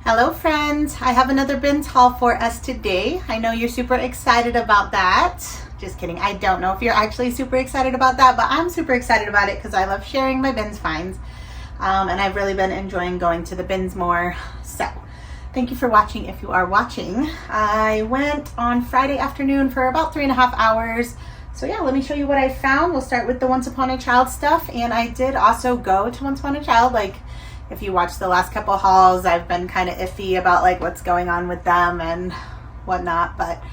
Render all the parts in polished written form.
Hello friends, I have another bins haul for us today. I know you're super excited about that. Just kidding, I don't know if you're actually super excited about that, but I'm super excited about it because I love sharing my bins finds. And I've really been enjoying going to the bins more. So thank you for watching if you are watching. I went on Friday afternoon for about 3.5 hours. So yeah, let me show you what I found. We'll start with the Once Upon a Child stuff. And I did also go to Once Upon a Child. Like, if you watched the last couple hauls, I've been kind of iffy about like what's going on with them and whatnot, but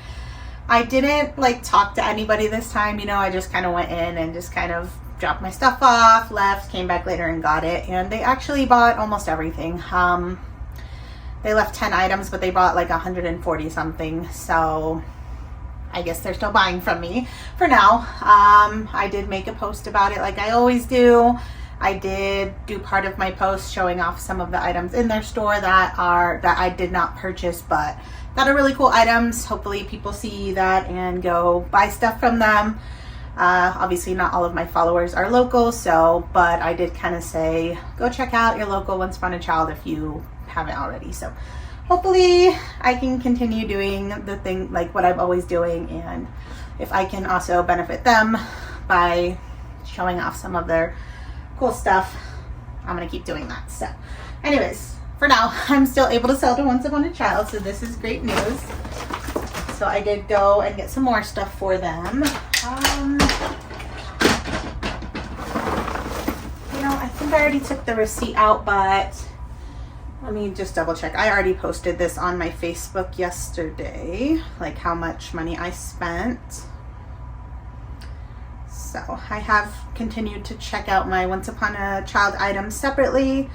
I didn't like talk to anybody this time. You know, I just kind of went in and just kind of dropped my stuff off, left, came back later and got it. And they actually bought almost everything. They left 10 items, but they bought like 140 something. So I guess they're still buying from me for now. I did make a post about it like I always do. I did do part of my post showing off some of the items in their store that I did not purchase, but that are really cool items. Hopefully people see that and go buy stuff from them. Obviously not all of my followers are local, but I did kind of say, go check out your local Once Upon a Child if you haven't already. So hopefully I can continue doing the thing like what I'm always doing, and if I can also benefit them by showing off some of their cool stuff, I'm gonna keep doing that. So anyways, for now I'm still able to sell to Once Upon a Child, so this is great news. So I did go and get some more stuff for them. You know, I think I already took the receipt out, but let me just double check. I already posted this on my Facebook yesterday, like how much money I spent. So I have continued to check out my Once Upon a Child items separately.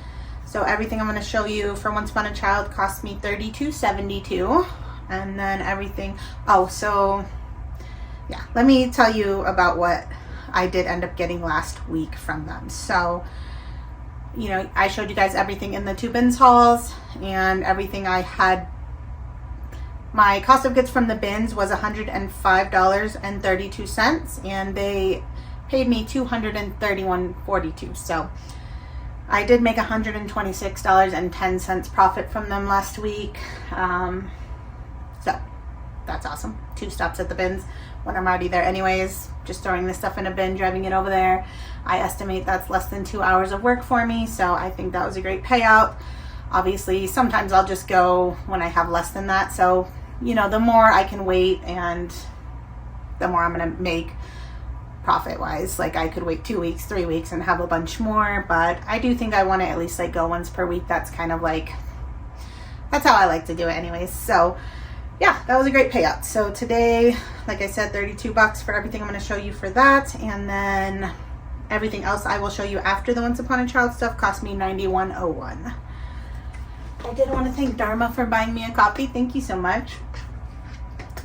So everything I'm going to show you for Once Upon a Child cost me $32.72, and then everything. Oh, so yeah, let me tell you about what I did end up getting last week from them. So, you know, I showed you guys everything in the two bins hauls, and everything I had. My cost of goods from the bins was $105.32, and they paid me $231.42. So I did make $126.10 profit from them last week. So that's awesome. 2 stops at the bins when I'm already there anyways, just throwing this stuff in a bin, driving it over there. I estimate that's less than 2 hours of work for me, so I think that was a great payout. Obviously, sometimes I'll just go when I have less than that, so you know, the more I can wait and the more I'm going to make profit wise. Like I could wait 2 weeks, 3 weeks and have a bunch more, but I do think I want to at least like go once per week. That's kind of like, that's how I like to do it anyways. So yeah, that was a great payout. So today, like I said, $32 for everything I'm going to show you for that. And then everything else I will show you after the Once Upon a Child stuff cost me $91.01. I did want to thank Dharma for buying me a coffee. Thank you so much.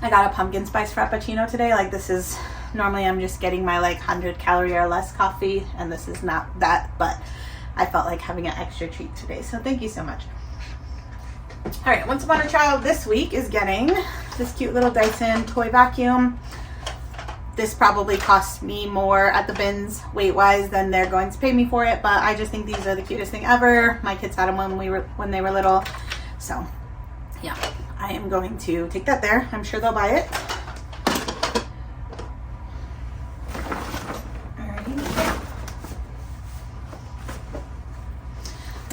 I got a pumpkin spice frappuccino today. Like this is, normally I'm just getting my like 100 calorie or less coffee, and this is not that, but I felt like having an extra treat today. So thank you so much. All right, Once Upon a Child this week is getting this cute little Dyson toy vacuum. This probably cost me more at the bins weight-wise than they're going to pay me for it, but I just think these are the cutest thing ever. My kids had them when they were little, so yeah, I am going to take that there. I'm sure they'll buy it. Alrighty.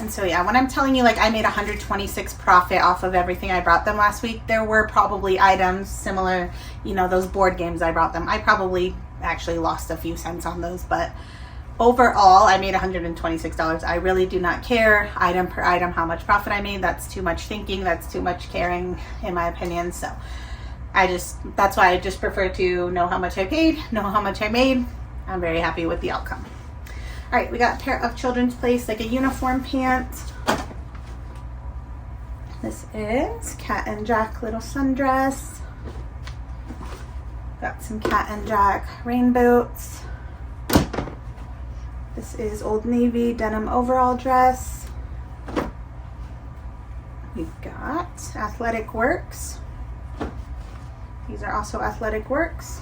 And so yeah, when I'm telling you like I made $126 profit off of everything I brought them last week, there were probably items similar, you know, those board games I brought them. I probably actually lost a few cents on those, but overall I made $126. I really do not care item per item how much profit I made. That's too much thinking, that's too much caring in my opinion. So that's why I just prefer to know how much I paid, know how much I made. I'm very happy with the outcome. All right, we got a pair of children's place, like a uniform pant. This is Cat and Jack little sundress. Got some Cat and Jack rain boots. This is Old Navy denim overall dress. We've got Athletic Works. These are also Athletic Works.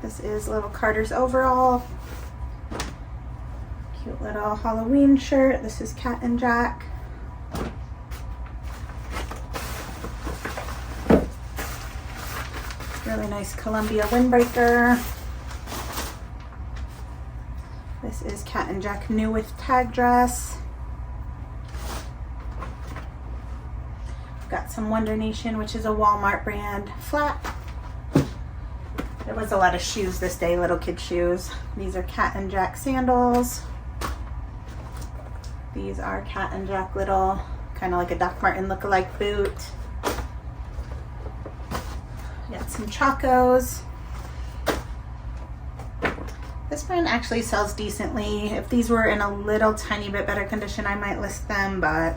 This is little Carter's overall. Cute little Halloween shirt. This is Cat and Jack. Really nice Columbia windbreaker. This is Cat and Jack new with tag dress. Got some Wonder Nation, which is a Walmart brand flat. There was a lot of shoes this day, little kid shoes. These are Cat and Jack sandals. These are Cat and Jack little, kind of like a Doc Martin look-alike boot. Got some Chacos. This brand actually sells decently. If these were in a little tiny bit better condition, I might list them, but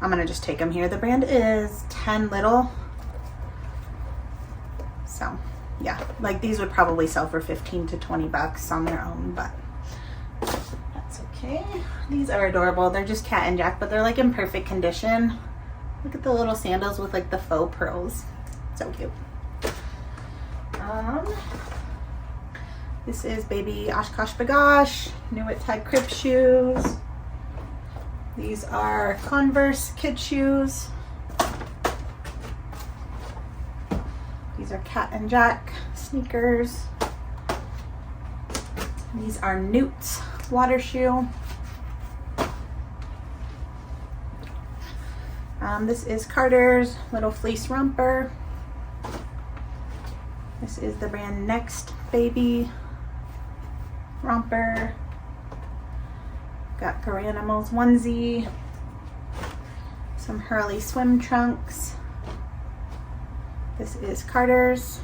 I'm gonna just take them here. The brand is 10 Little. So yeah, like these would probably sell for 15 to 20 bucks on their own, but that's okay. These are adorable. They're just Cat and Jack, but they're like in perfect condition. Look at the little sandals with like the faux pearls. So cute. This is baby Oshkosh Bagosh, new with tag crib shoes. These are Converse kid shoes. These are Cat and Jack sneakers. These are Newt's water shoe. This is Carter's little fleece romper. This is the brand Next Baby romper. Got Garanimals onesie. Some Hurley swim trunks. This is Carter's.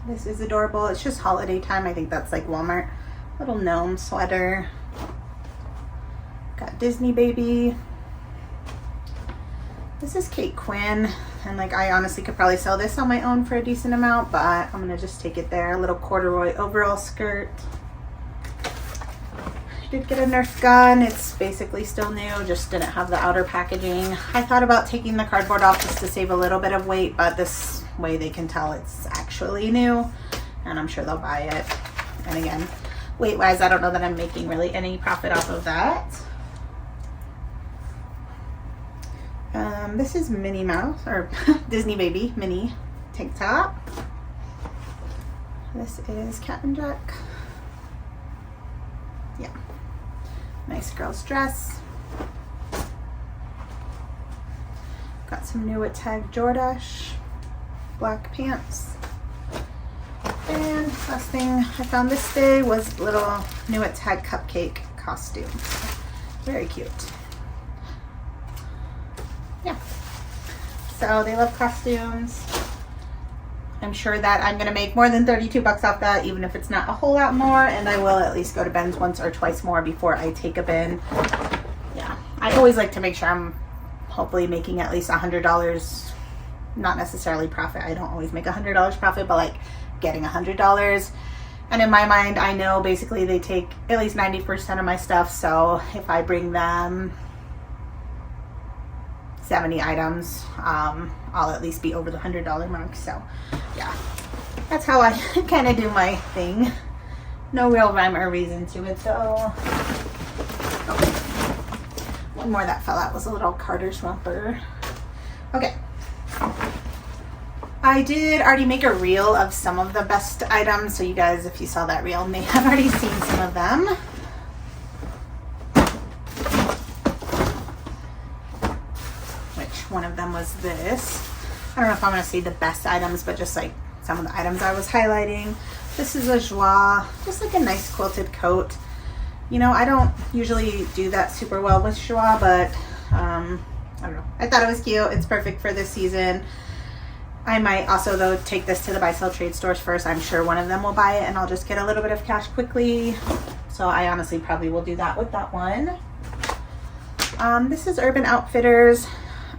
This is adorable. It's just holiday time. I think that's like Walmart. Little gnome sweater. Got Disney Baby. This is Kate Quinn. And like I honestly could probably sell this on my own for a decent amount, but I'm gonna just take it there. A little corduroy overall skirt. I did get a Nerf gun. It's basically still new, just didn't have the outer packaging. I thought about taking the cardboard off just to save a little bit of weight, but this way they can tell it's actually new, and I'm sure they'll buy it. And again, weight wise, I don't know that I'm making really any profit off of that. This is Minnie Mouse, or Disney Baby mini tank top. This is Cat and Jack. Yeah, nice girl's dress. Got some new at tag Jordache, black pants. And last thing I found this day was little new at tag cupcake costume. Very cute. Yeah, so they love costumes. I'm sure that I'm gonna make more than 32 bucks off that, even if it's not a whole lot more, and I will at least go to Ben's once or twice more before I take a bin. Yeah, I always like to make sure I'm hopefully making at least $100, not necessarily profit. I don't always make $100 profit, but like getting $100. And in my mind, I know basically they take at least 90% of my stuff, so if I bring them 70 items, I'll at least be over the $100 mark. So yeah, that's how I kind of do my thing. No real rhyme or reason to it though. Okay. One more that fell out was a little Carter's romper. Okay, I did already make a reel of some of the best items, so you guys, if you saw that reel, may have already seen some of them. One of them was this. I don't know if I'm going to say the best items, but just like some of the items I was highlighting. This is a joie, just like a nice quilted coat. You know, I don't usually do that super well with joie, but I don't know. I thought it was cute. It's perfect for this season. I might also though take this to the buy sell trade stores first. I'm sure one of them will buy it and I'll just get a little bit of cash quickly. So I honestly probably will do that with that one. This is Urban Outfitters.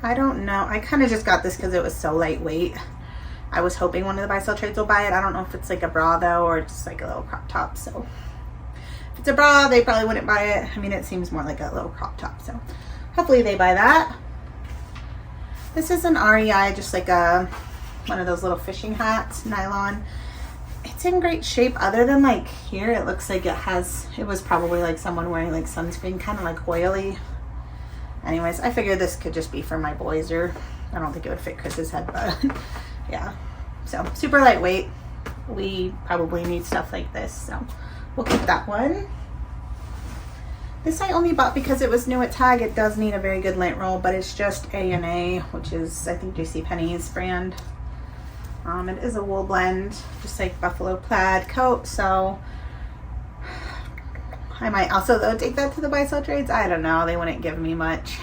I don't know. I kind of just got this because it was so lightweight. I was hoping one of the buy sell trades will buy it. I don't know if it's like a bra though, or just like a little crop top. So if it's a bra, they probably wouldn't buy it. I mean, it seems more like a little crop top. So hopefully they buy that. This is an REI, just like one of those little fishing hats, nylon. It's in great shape other than like here. It looks like it was probably like someone wearing like sunscreen, kind of like oily. Anyways, I figured this could just be for my boys or I don't think it would fit Chris's head, but yeah. So super lightweight. We probably need stuff like this, so we'll keep that one. This I only bought because it was new at Tag. It does need a very good lint roll, but it's just A&A, which is, I think, JCPenney's brand. It is a wool blend, just like buffalo plaid coat, so I might also, though, take that to the buy-sell trades. I don't know. They wouldn't give me much.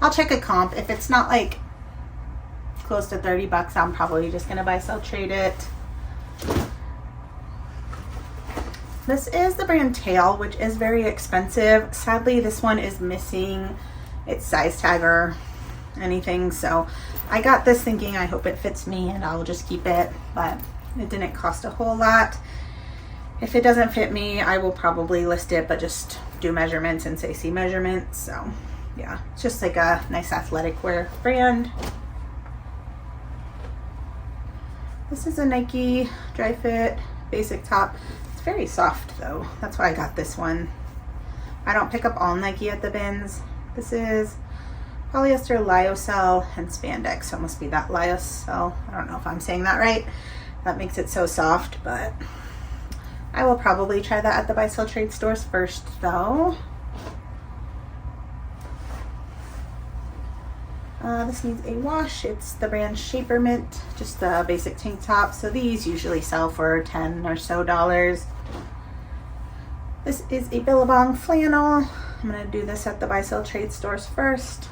I'll check a comp. If it's not, like, close to 30 bucks, I'm probably just going to buy-sell trade it. This is the brand Tail, which is very expensive. Sadly, this one is missing its size tag or anything, so I got this thinking I hope it fits me and I'll just keep it, but it didn't cost a whole lot. If it doesn't fit me, I will probably list it, but just do measurements and say see measurements. So yeah, it's just like a nice athletic wear brand. This is a Nike dry fit basic top. It's very soft though. That's why I got this one. I don't pick up all Nike at the bins. This is polyester, lyocell, and spandex. So it must be that lyocell. I don't know if I'm saying that right. That makes it so soft, but I will probably try that at the buy-sell trade stores first though. This needs a wash. It's the brand Shaper Mint, just the basic tank top. So these usually sell for $10 or so. This is a Billabong flannel. I'm gonna do this at the buy-sell trade stores first.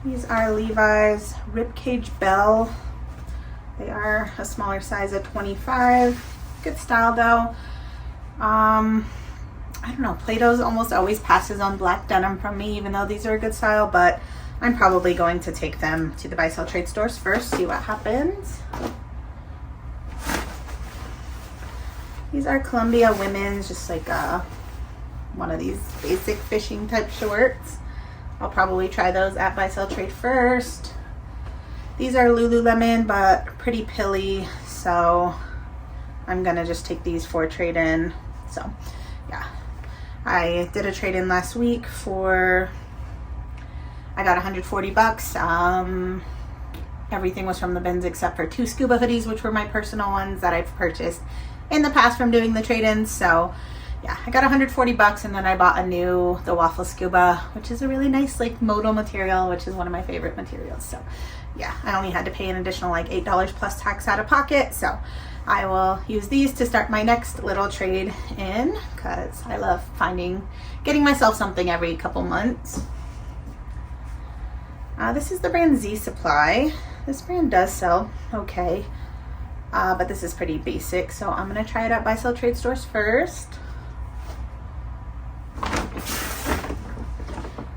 These are Levi's Ribcage Bell. They are a smaller size of 25. Good style though. I don't know, Plato's almost always passes on black denim from me, even though these are a good style, but I'm probably going to take them to the buy-sell trade stores first, see what happens. These are Columbia women's, just like one of these basic fishing type shorts. I'll probably try those at buy-sell trade first. These are Lululemon, but pretty pilly, so I'm gonna just take these for trade-in. So yeah, I did a trade-in last week for, I got 140 bucks. Everything was from the bins except for 2 scuba hoodies, which were my personal ones that I've purchased in the past from doing the trade-ins. So yeah, I got 140 bucks, and then I bought the waffle scuba, which is a really nice like modal material, which is one of my favorite materials. So yeah, I only had to pay an additional like $8 plus tax out of pocket. So I will use these to start my next little trade in, because I love getting myself something every couple months. This is the brand Z Supply. This brand does sell okay, but this is pretty basic, so I'm gonna try it at buy-sell trade stores first.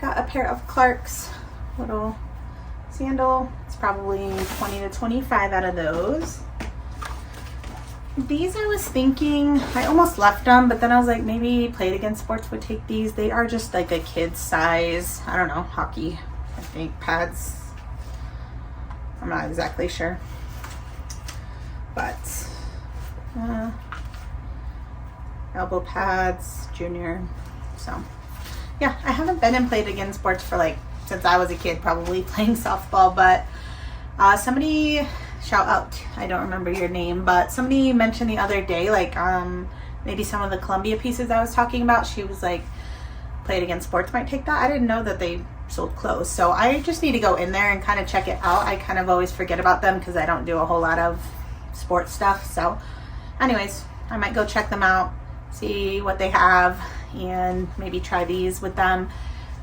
Got a pair of Clark's little sandal. It's probably 20 to 25 out of those. These I was thinking, I almost left them, but then I was like, maybe Play It Again Sports would take these. They are just like a kid's size, I don't know, hockey, I think, pads. I'm not exactly sure. But elbow pads, junior. So yeah, I haven't been in Play It Again Sports for like since I was a kid, probably playing softball, but somebody, shout out, I don't remember your name, but somebody mentioned the other day, like maybe some of the Columbia pieces I was talking about, she was like, Play It Again Sports might take that. I didn't know that they sold clothes, so I just need to go in there and kind of check it out. I kind of always forget about them because I don't do a whole lot of sports stuff. So anyways, I might go check them out, see what they have, and maybe try these with them.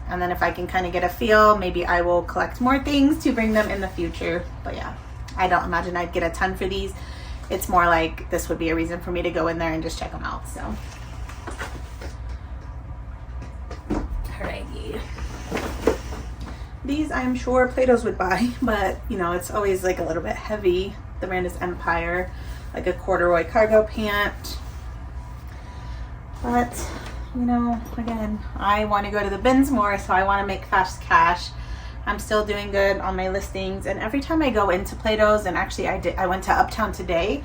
And then if I can kind of get a feel, maybe I will collect more things to bring them in the future. But yeah, I don't imagine I'd get a ton for these. It's more like this would be a reason for me to go in there and just check them out. So alrighty. These I'm sure Plato's would buy, but you know, it's always like a little bit heavy. The brand is Empire, like a corduroy cargo pant. But you know, again, I want to go to the bins more, so I want to make fast cash. I'm still doing good on my listings, and every time I go into Plato's, and actually I went to Uptown today,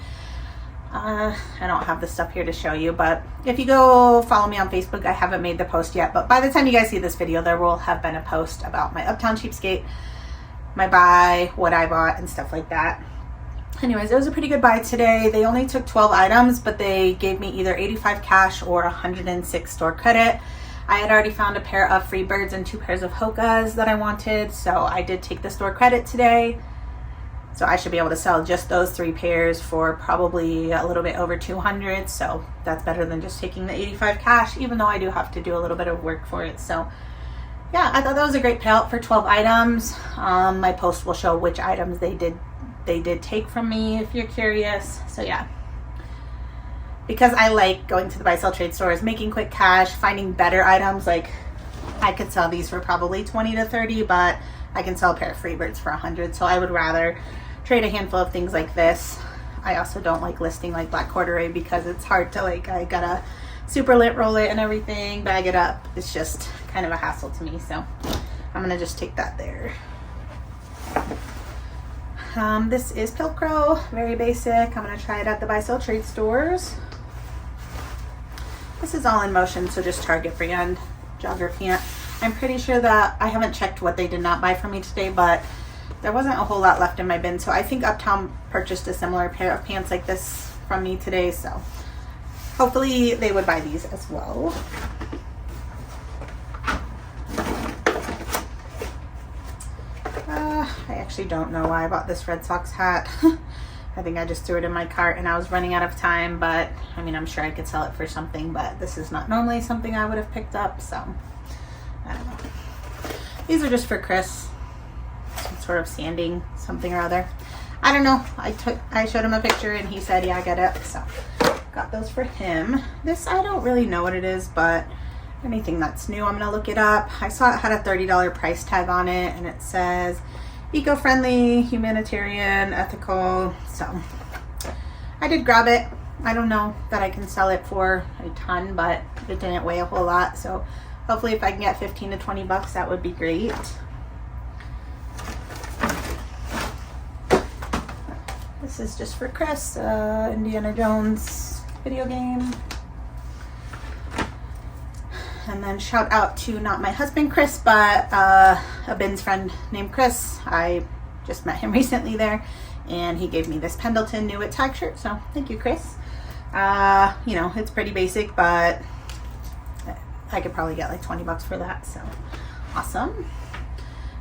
I don't have the stuff here to show you, but if you go follow me on Facebook, I haven't made the post yet, but by the time you guys see this video, there will have been a post about my Uptown CheapKate, my buy, what I bought, and stuff like that. Anyways, it was a pretty good buy today. They only took 12 items, but they gave me either 85 cash or 106 store credit. I had already found a pair of free birds and 2 pairs of hokas that I wanted, so I did take the store credit today. So I should be able to sell just those 3 pairs for probably a little bit over 200. So that's better than just taking the 85 cash, even though I do have to do a little bit of work for it. So yeah, I thought that was a great payout for 12 items. My post will show which items they did take from me if you're curious. So yeah, because I like going to the buy sell trade stores, making quick cash, finding better items. Like I could sell these for probably 20 to 30, but I can sell a pair of free birds for 100. So I would rather trade a handful of things like this. I also don't like listing like black corduroy because it's hard to, like, I gotta super lint roll it and everything, bag it up. It's just kind of a hassle to me. So I'm gonna just take that there. This is Velcro, very basic. I'm gonna try it at the buy sell trade stores. This is all in motion, so just Target brand jogger pant. I'm pretty sure that I haven't checked what they did not buy from me today, but there wasn't a whole lot left in my bin. So I think Uptown purchased a similar pair of pants like this from me today. So hopefully they would buy these as well. I actually don't know why I bought this Red Sox hat. I think I just threw it in my cart and I was running out of time, but I mean, I'm sure I could sell it for something, but this is not normally something I would have picked up. So I don't know. These are just for Chris. Some sort of sanding something or other. I don't know. I showed him a picture and he said, yeah, I get it. So got those for him. This, I don't really know what it is, but anything that's new, I'm gonna look it up. I saw it had a $30 price tag on it and it says eco-friendly, humanitarian, ethical. So I did grab it. I don't know that I can sell it for a ton, but it didn't weigh a whole lot. So hopefully if I can get 15 to 20 bucks, that would be great. This is just for Chris, Indiana Jones video game. And then shout out to not my husband Chris, but a Ben's friend named Chris. I just met him recently there, and he gave me this Pendleton Knew It tag shirt. So thank you, Chris. You know, it's pretty basic, but I could probably get like 20 bucks for that. So awesome.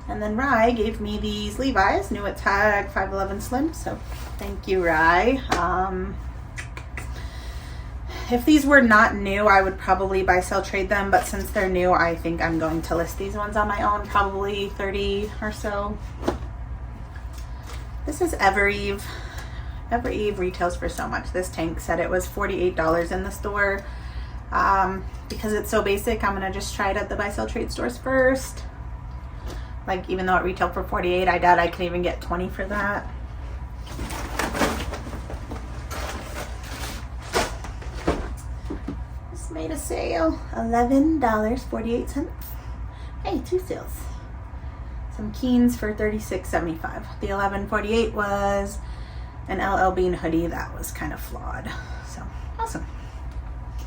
And then Rye gave me these Levi's Knew It tag 511 slim. So thank you, Rye. If these were not new, I would probably buy, sell, trade them. But since they're new, I think I'm going to list these ones on my own, probably 30 or so. This is Evereve. Evereve retails for so much. This tank said it was $48 in the store. Because it's so basic, I'm gonna just try it at the buy, sell, trade stores first. Like, even though it retailed for $48, I doubt I can even get 20 for that. Made a sale, $11.48. Hey, 2 sales. Some Keens for $36.75. The $11.48 was an LL Bean hoodie that was kind of flawed. So awesome.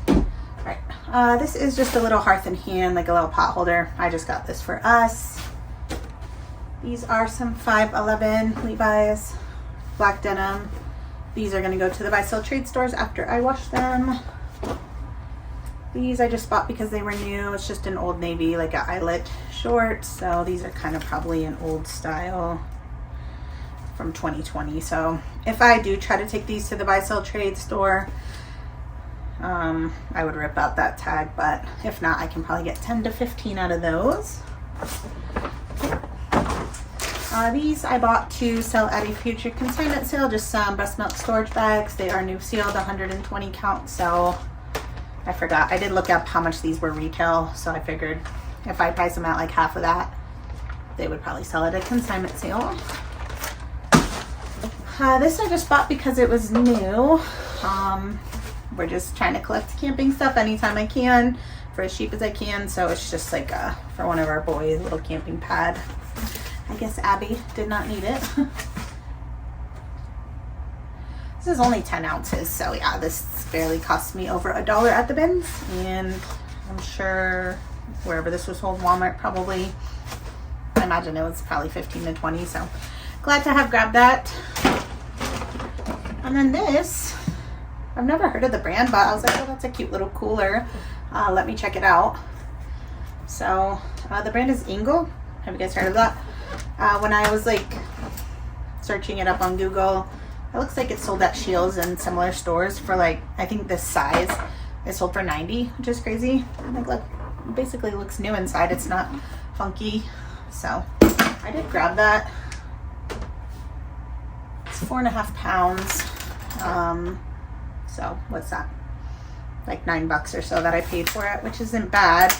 All right, this is just a little hearth and hand, like a little pot holder. I just got this for us. These are some 511 Levi's black denim. These are going to go to the buy sell trade stores after I wash them. These I just bought because they were new. It's just an Old Navy, like an eyelet short. So these are kind of probably an old style from 2020. So if I do try to take these to the buy sell trade store, I would rip out that tag, but if not, I can probably get 10 to 15 out of those. These I bought to sell at a future consignment sale, just some breast milk storage bags. They are new sealed, 120 count. So I forgot. I did look up how much these were retail, so I figured if I price them at like half of that, they would probably sell at a consignment sale. This I just bought because it was new. We're just trying to collect camping stuff anytime I can for as cheap as I can. So it's just like for one of our boys, a little camping pad. I guess Abby did not need it. This is only 10 ounces, so yeah, this barely cost me over $1 at the bins, and I'm sure wherever this was sold, Walmart probably, I imagine it was probably 15 to 20, so glad to have grabbed that. And then this, I've never heard of the brand, but I was like, oh, that's a cute little cooler. Let me check it out. So the brand is Ingle. Have you guys heard of that? When I was like searching it up on Google, it looks like it's sold at Scheels and similar stores for like, I think this size is sold for $90, which is crazy. Like, look, it basically looks new inside. It's not funky. So I did grab that. It's 4.5 pounds. So what's that? Like $9 or so that I paid for it, which isn't bad.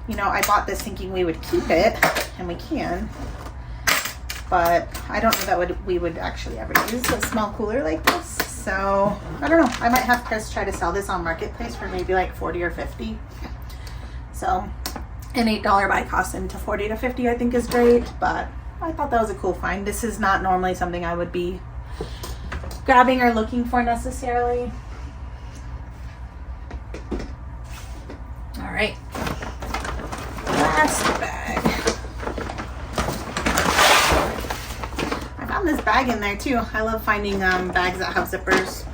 You know, I bought this thinking we would keep it, and we can. But I don't know that we would actually ever use a small cooler like this. So I don't know. I might have Chris try to sell this on Marketplace for maybe like 40 or 50. So an $8 buy cost into 40 to 50 I think is great. But I thought that was a cool find. This is not normally something I would be grabbing or looking for necessarily. All right. Last bag. I found this bag in there too. I love finding bags that have zippers.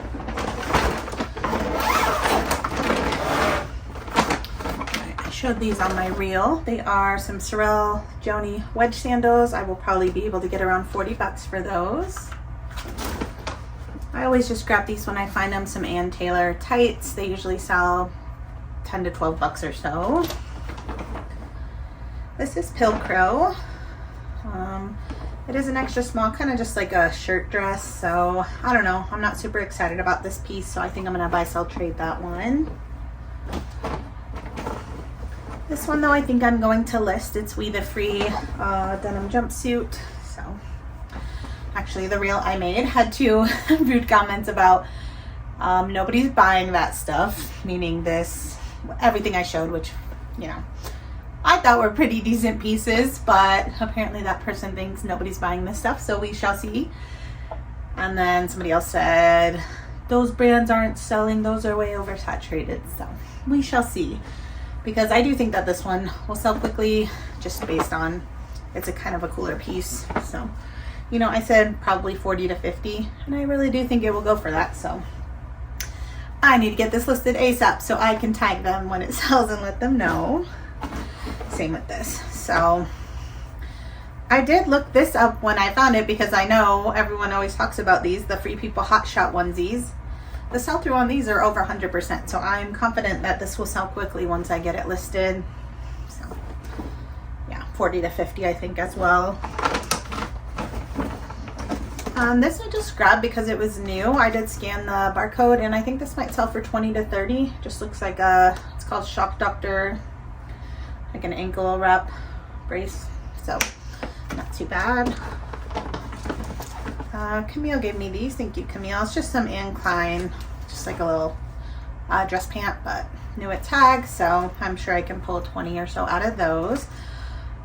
I showed these on my reel. They are some Sorel Joni wedge sandals. I will probably be able to get around $40 for those. I always just grab these when I find them. Some Ann Taylor tights. They usually sell 10 to 12 bucks or so. This is Pilcrow. It is an extra small, kind of just like a shirt dress. So I don't know. I'm not super excited about this piece, so I think I'm gonna buy, sell, trade that one. This one though, I think I'm going to list. It's We the Free denim jumpsuit. So actually, the reel I made had 2 rude comments about nobody's buying that stuff, meaning this, everything I showed, which, you know, I thought were pretty decent pieces, but apparently that person thinks nobody's buying this stuff, so we shall see. And then somebody else said, those brands aren't selling, those are way oversaturated, so we shall see. Because I do think that this one will sell quickly, just based on, it's a kind of a cooler piece, so. You know, I said probably 40 to 50, and I really do think it will go for that, so. I need to get this listed ASAP so I can tag them when it sells and let them know. Same with this. So I did look this up when I found it because I know everyone always talks about these, the Free People Hot Shot onesies. The sell-through on these are over 100%, so I'm confident that this will sell quickly once I get it listed. So yeah, 40 to 50 I think as well. This I just grabbed because it was new. I did scan the barcode, and I think this might sell for 20 to 30. Just looks like a, it's called Shock Doctor, like an ankle wrap brace. So not too bad. Camille gave me these. Thank you, Camille. It's just some Anne Klein, just like a little dress pant, but new at tag, so I'm sure I can pull 20 or so out of those.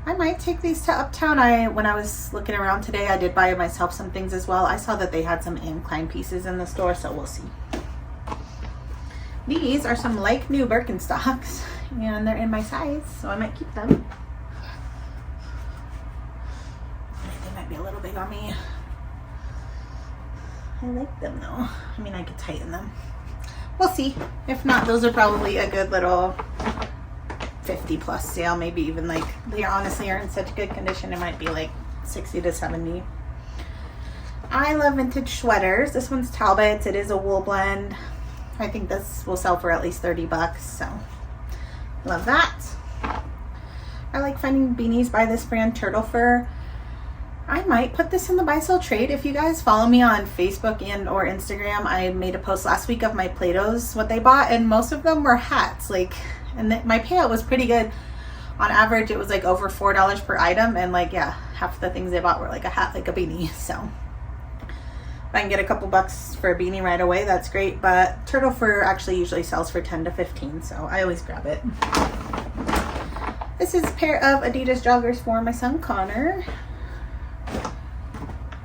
I might take these to Uptown. When I was looking around today, I did buy myself some things as well. I saw that they had some Anne Klein pieces in the store, so we'll see. These are some like new Birkenstocks, and they're in my size, so I might keep them. They might be a little big on me. I like them though. I mean, I could tighten them. We'll see. If not, those are probably a good little 50 plus sale, maybe even like, they honestly are in such good condition, it might be like 60 to 70. I love vintage sweaters. This one's Talbot's. It is a wool blend. I think this will sell for at least 30 bucks, so love that. I like finding beanies by this brand, Turtle Fur. I might put this in the buy sell trade. If you guys follow me on Facebook and or Instagram, I made a post last week of my Play-Dohs, what they bought, and most of them were hats. Like, and my payout was pretty good. On average, it was like over $4 per item, and like, yeah, half the things they bought were like a hat, like a beanie. So if I can get a couple bucks for a beanie right away, that's great. But Turtle Fur actually usually sells for 10 to 15, so I always grab it. This is a pair of Adidas joggers for my son Connor.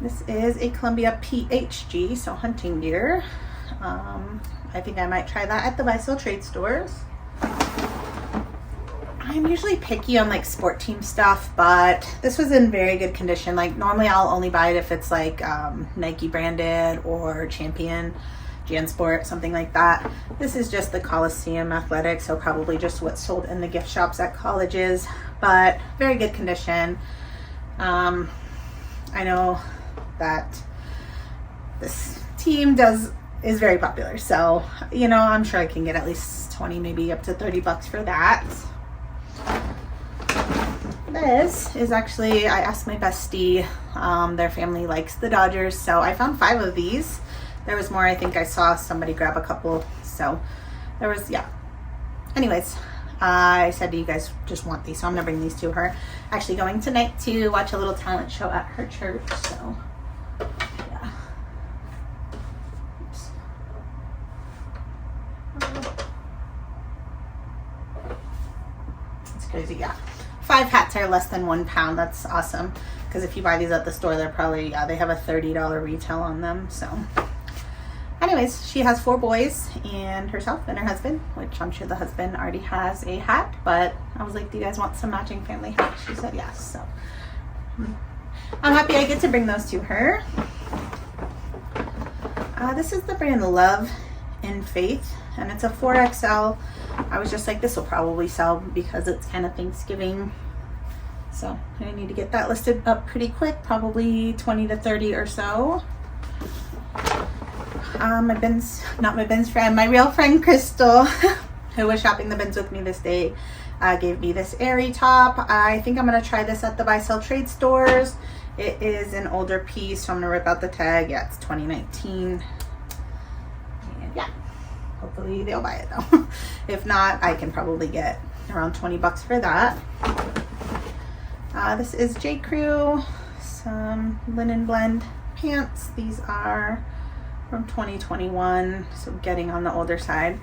This is a Columbia PHG, so hunting gear. I think I might try that at the Reselling trade stores. I'm usually picky on like sport team stuff, but this was in very good condition. Like normally I'll only buy it if it's like Nike branded or Champion, JanSport, something like that. This is just the Coliseum Athletic, so probably just what's sold in the gift shops at colleges, but very good condition. I know that this team is very popular, so you know, I'm sure I can get at least 20, maybe up to 30 bucks for that. This is actually, I asked my bestie, their family likes the Dodgers, so I found 5 of these. There was more, I think I saw somebody grab a couple, so there was, yeah. Anyways, I said, do you guys just want these? So I'm gonna bring these to her. Actually going tonight to watch a little talent show at her church, so yeah. Oops. It's crazy, yeah. 5 hats are less than £1. That's awesome. Because if you buy these at the store, they're probably, yeah, they have a $30 retail on them. So anyways, she has 4 boys and herself and her husband, which I'm sure the husband already has a hat, but I was like, do you guys want some matching family hats? She said yes. So I'm happy I get to bring those to her. This is the brand Love in Faith, and it's a 4XL. I was just like, this will probably sell because it's kind of Thanksgiving. So I need to get that listed up pretty quick, probably 20 to 30 or so. My real friend Crystal, who was shopping the bins with me this day, gave me this airy top. I think I'm going to try this at the buy-sell trade stores. It is an older piece, so I'm going to rip out the tag. Yeah, it's 2019. And yeah. Hopefully they'll buy it though. If not, I can probably get around 20 bucks for that. This is J. Crew, some linen blend pants. These are from 2021, so getting on the older side.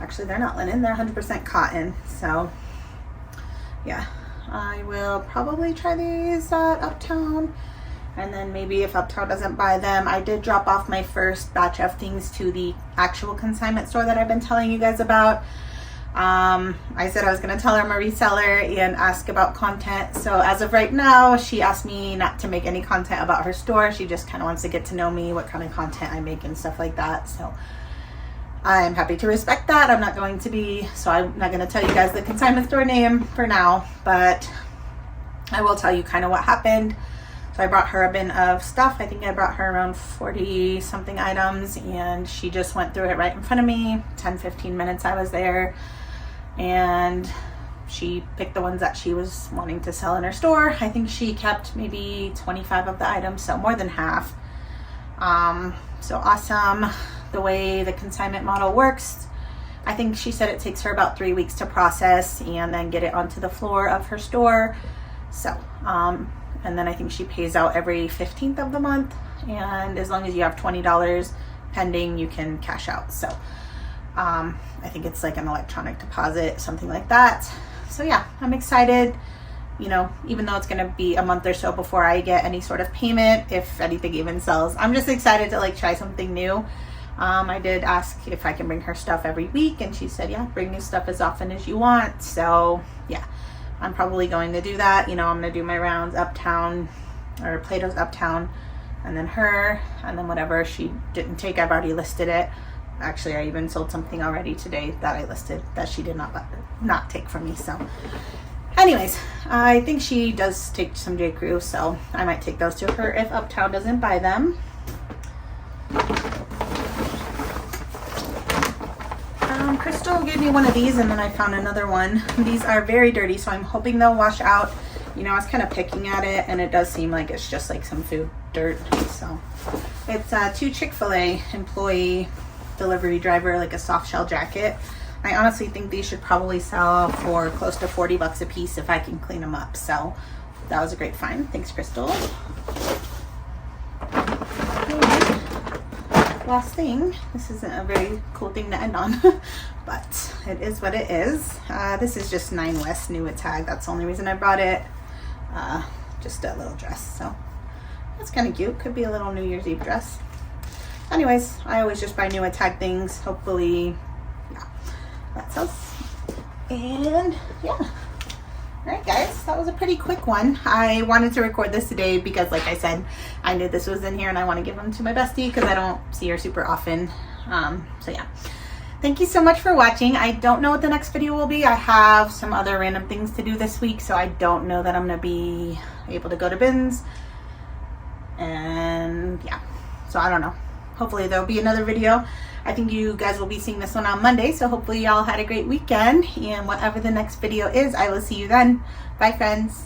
Actually, they're not linen, they're 100% cotton. So yeah, I will probably try these at Uptown. And then maybe if Uptown doesn't buy them, I did drop off my first batch of things to the actual consignment store that I've been telling you guys about. I said I was going to tell her I'm a reseller and ask about content. So as of right now, she asked me not to make any content about her store. She just kind of wants to get to know me, what kind of content I make and stuff like that. So I'm happy to respect that. I'm not going to be, so I'm not going to tell you guys the consignment store name for now, but I will tell you kind of what happened. So I brought her a bin of stuff. I think I brought her around 40 something items, and she just went through it right in front of me. 10-15 minutes I was there, and she picked the ones that she was wanting to sell in her store. I think she kept maybe 25 of the items, so more than half. So awesome. The way the consignment model works, I think she said it takes her about 3 weeks to process and then get it onto the floor of her store. So and then I think she pays out every 15th of the month, and as long as you have $20 pending, you can cash out. So I think it's like an electronic deposit, something like that. So yeah, I'm excited, you know, even though it's going to be a month or so before I get any sort of payment, if anything even sells. I'm just excited to like try something new. I did ask if I can bring her stuff every week, and she said, yeah, bring new stuff as often as you want. So yeah, I'm probably going to do that. You know, I'm going to do my rounds Uptown, or Plato's Uptown, and then her, and then whatever she didn't take, I've already listed it. Actually, I even sold something already today that I listed that she did not take from me. So anyways, I think she does take some J. Crew, so I might take those to her if Uptown doesn't buy them. Crystal gave me one of these, and then I found another one. These are very dirty, so I'm hoping they'll wash out. You know, I was kind of picking at it, and it does seem like it's just like some food dirt. So it's 2 Chick-fil-A employee delivery driver, like a soft shell jacket. I honestly think these should probably sell for close to 40 bucks a piece if I can clean them up. So that was a great find. Thanks, Crystal. Last thing, this isn't a very cool thing to end on, but it is what it is. This is just 9 West new tag. That's the only reason I brought it. Just a little dress. So That's kind of cute. Could be a little New Year's Eve dress. Anyways, I always just buy new and tag things. Hopefully, yeah, that sells. And yeah. Alright guys, that was a pretty quick one. I wanted to record this today because, like I said, I knew this was in here and I want to give them to my bestie because I don't see her super often. So yeah. Thank you so much for watching. I don't know what the next video will be. I have some other random things to do this week, so I don't know that I'm going to be able to go to bins. And yeah, so I don't know. Hopefully there'll be another video. I think you guys will be seeing this one on Monday, so hopefully y'all had a great weekend. And whatever the next video is, I will see you then. Bye, friends.